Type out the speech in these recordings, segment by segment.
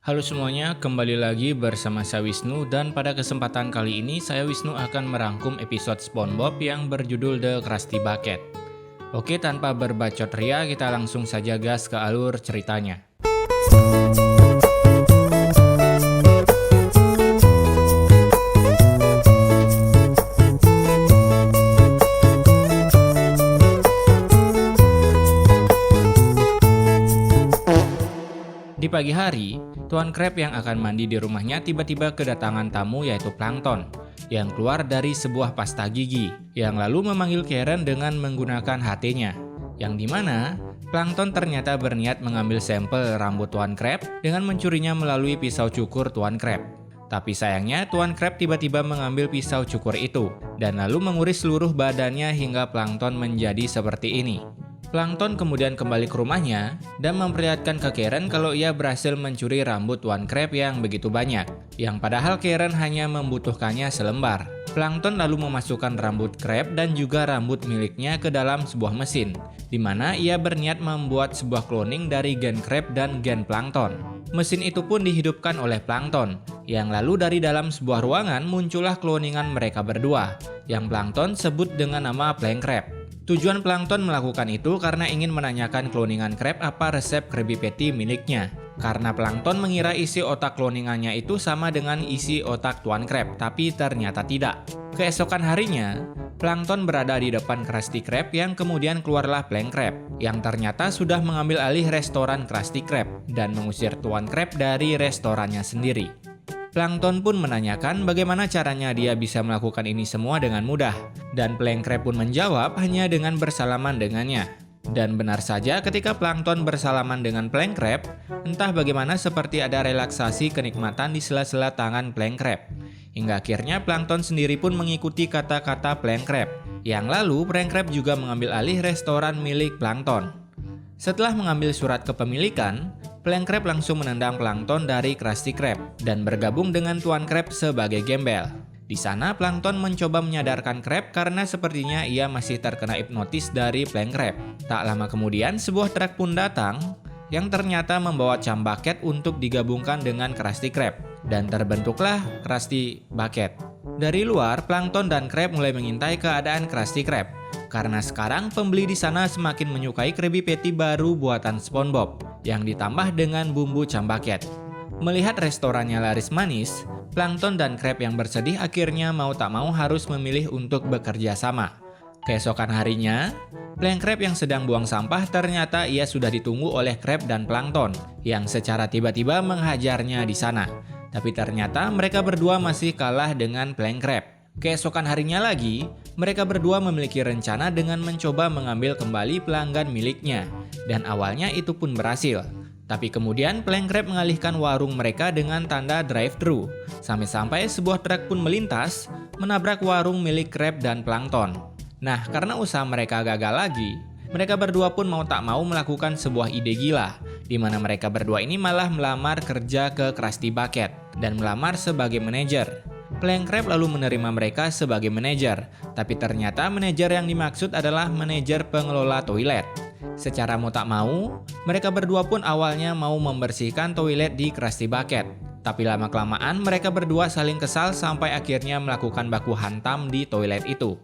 Halo semuanya, kembali lagi bersama saya Wisnu dan pada kesempatan kali ini saya Wisnu akan merangkum episode SpongeBob yang berjudul The Krusty Bucket. Oke, tanpa berbacot ria, kita langsung saja gas ke alur ceritanya. Di pagi hari, Tuan Crab yang akan mandi di rumahnya tiba-tiba kedatangan tamu yaitu Plankton yang keluar dari sebuah pasta gigi yang lalu memanggil Karen dengan menggunakan HT-nya. Yang dimana Plankton ternyata berniat mengambil sampel rambut Tuan Crab dengan mencurinya melalui pisau cukur Tuan Crab. Tapi sayangnya Tuan Crab tiba-tiba mengambil pisau cukur itu dan lalu menguris seluruh badannya hingga Plankton menjadi seperti ini. Plankton kemudian kembali ke rumahnya dan memperlihatkan ke Karen kalau ia berhasil mencuri rambut Tuan Crab yang begitu banyak, yang padahal Karen hanya membutuhkannya selembar. Plankton lalu memasukkan rambut Crab dan juga rambut miliknya ke dalam sebuah mesin, di mana ia berniat membuat sebuah cloning dari gen Crab dan gen Plankton. Mesin itu pun dihidupkan oleh Plankton, yang lalu dari dalam sebuah ruangan muncullah kloningan mereka berdua, yang Plankton sebut dengan nama Plank Crab. Tujuan Plankton melakukan itu karena ingin menanyakan kloningan Crab apa resep Krabby Patty miliknya. Karena Plankton mengira isi otak kloningannya itu sama dengan isi otak Tuan Crab, tapi ternyata tidak. Keesokan harinya, Plankton berada di depan Krusty Krab yang kemudian keluarlah Plank Crab, yang ternyata sudah mengambil alih restoran Krusty Krab dan mengusir Tuan Crab dari restorannya sendiri. Plankton pun menanyakan bagaimana caranya dia bisa melakukan ini semua dengan mudah. Dan Plank Crab pun menjawab hanya dengan bersalaman dengannya. Dan benar saja ketika Plankton bersalaman dengan Plank Crab, entah bagaimana seperti ada relaksasi kenikmatan di sela-sela tangan Plank Crab. Hingga akhirnya Plankton sendiri pun mengikuti kata-kata Plank Crab. Yang lalu Plank Crab juga mengambil alih restoran milik Plankton. Setelah mengambil surat kepemilikan, Plank Crab langsung menendang Plankton dari Krusty Krab dan bergabung dengan Tuan Crab sebagai gembel. Di sana Plankton mencoba menyadarkan Crab karena sepertinya ia masih terkena hipnotis dari Plank Crab. Tak lama kemudian sebuah truk pun datang yang ternyata membawa Chum Bucket untuk digabungkan dengan Krusty Krab dan terbentuklah Krusty Bucket. Dari luar, Plankton dan Crab mulai mengintai keadaan Krusty Krab karena sekarang pembeli di sana semakin menyukai Krabby Patty baru buatan SpongeBob yang ditambah dengan bumbu Chum Bucket. Melihat restorannya laris manis, Plankton dan Crab yang bersedih akhirnya mau tak mau harus memilih untuk bekerja sama. Keesokan harinya, Plank Crab yang sedang buang sampah ternyata ia sudah ditunggu oleh Crab dan Plankton yang secara tiba-tiba menghajarnya di sana. Tapi ternyata mereka berdua masih kalah dengan Plank Crab. Keesokan harinya lagi, mereka berdua memiliki rencana dengan mencoba mengambil kembali pelanggan miliknya. Dan awalnya itu pun berhasil. Tapi kemudian Plank Crab mengalihkan warung mereka dengan tanda drive-thru. Sampai-sampai sebuah truk pun melintas, menabrak warung milik Crab dan Plankton. Nah, karena usaha mereka gagal lagi, mereka berdua pun mau tak mau melakukan sebuah ide gila, di mana mereka berdua ini malah melamar kerja ke Krusty Bucket dan melamar sebagai manajer. Plank Crab lalu menerima mereka sebagai manajer, tapi ternyata manajer yang dimaksud adalah manajer pengelola toilet. Secara mau tak mau, mereka berdua pun awalnya mau membersihkan toilet di Krusty Bucket. Tapi lama-kelamaan mereka berdua saling kesal sampai akhirnya melakukan baku hantam di toilet itu.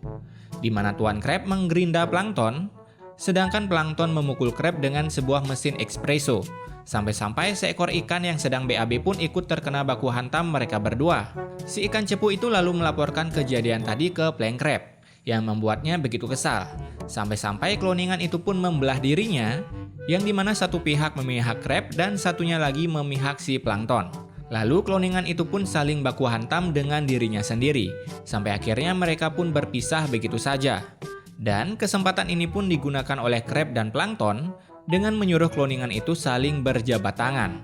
Di mana Tuan Crab menggerinda Plankton, sedangkan Plankton memukul Crab dengan sebuah mesin espresso. Sampai-sampai seekor ikan yang sedang BAB pun ikut terkena baku hantam mereka berdua. Si ikan cepu itu lalu melaporkan kejadian tadi ke Plank Crab, yang membuatnya begitu kesal. Sampai-sampai kloningan itu pun membelah dirinya, yang dimana satu pihak memihak Crab dan satunya lagi memihak si Plankton. Lalu kloningan itu pun saling baku hantam dengan dirinya sendiri, sampai akhirnya mereka pun berpisah begitu saja. Dan kesempatan ini pun digunakan oleh Crab dan Plankton dengan menyuruh kloningan itu saling berjabat tangan.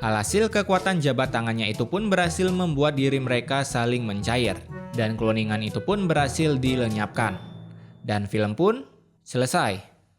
Alhasil kekuatan jabat tangannya itu pun berhasil membuat diri mereka saling mencair, dan kloningan itu pun berhasil dilenyapkan. Dan film pun selesai.